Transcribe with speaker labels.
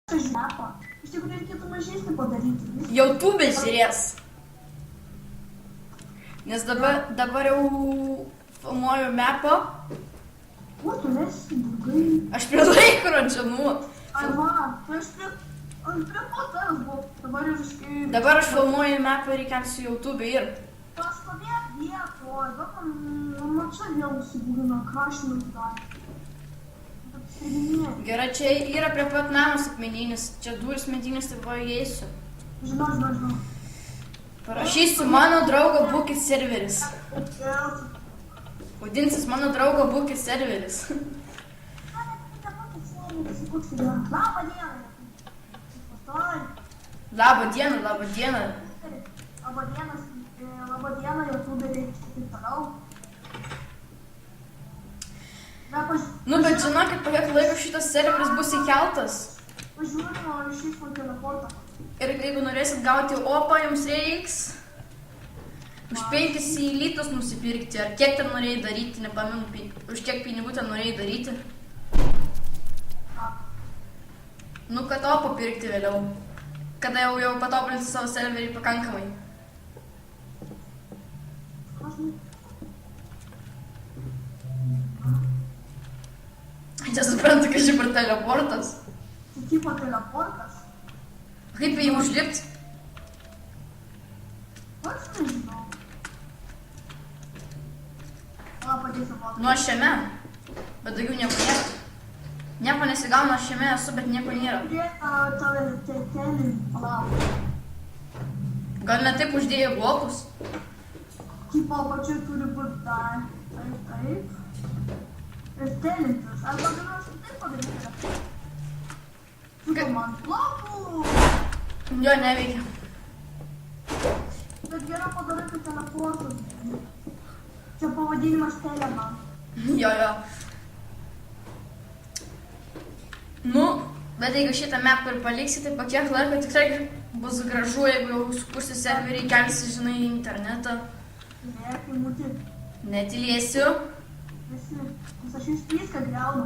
Speaker 1: Žinapa. Iš tikrųjų reikėtų mažesnį padaryti.
Speaker 2: YouTube žiūrės. Nes dabar jau filmuoju mapą.
Speaker 1: O, tu esi draugai.
Speaker 2: Aš prie laikrodžio, nu.
Speaker 1: Ai, va, tai aš prie patavęs buvau. Dabar ir iškai...
Speaker 2: Dabar aš filmuoju mapą ir įkelsiu YouTube ir...
Speaker 1: Pastovėk vietoj, dabar mačia vėl užsigūrino, ką aš nedarė.
Speaker 2: Gerai, čia yra prie pat namas akmeninis, čia duris medinis, tai va įeisiu.
Speaker 1: Žinau.
Speaker 2: Parašysiu mano draugo būkit serveris. Vadinsis mano draugo būkit serveris.
Speaker 1: Labą dieną.
Speaker 2: Labą dieną.
Speaker 1: Labą dieną, youtuberiai ir taip toliau.
Speaker 2: Nu, bet žinokit, po kiek laiko šitas serveris bus įkeltas.
Speaker 1: Pažiūrėjau, ar išeis man teleportą.
Speaker 2: Ir jeigu norėsit gauti opą, jums reiks už 5 litus nusipirkti. Ar kiek ten norėjai daryti, nepamenu, už kiek pinigų ten norėjai daryti. Nu, kad opą pirkti vėliau. Kada jau patobulinti savo serverį pakankamai. Čia suprantu, kad šiaip ir teleportas.
Speaker 1: Tai tipo teleportas?
Speaker 2: Kaip į jį užlipti?
Speaker 1: Aš nežinau. O, padėsiu patį.
Speaker 2: Nu, aš šiame, bet daugiau nieko nėra. Nieko nesigauna, aš šiame esu, bet nieko nėra.
Speaker 1: Telį, palauk.
Speaker 2: Gal ne taip uždėjai blokus?
Speaker 1: Tipo, pačiai turi būti dar. Taip. Ir telintis. Arba galiu aš taip padaryti. Tipo, man blokų.
Speaker 2: Jo, neveikia.
Speaker 1: Bet geriau padarai, kad teleportas. Čia pavadinimas teleman.
Speaker 2: Jo. Nu, bet jeigu šitą mapą ir paliksi, tai po kiek laiko tikrai bus gražu, jeigu jau sukursi serverį, kelsi, žinai, į internetą.
Speaker 1: Ne, kai mūti.
Speaker 2: Netylėsiu.
Speaker 1: Visi. Nes aš jūs viską griaunu.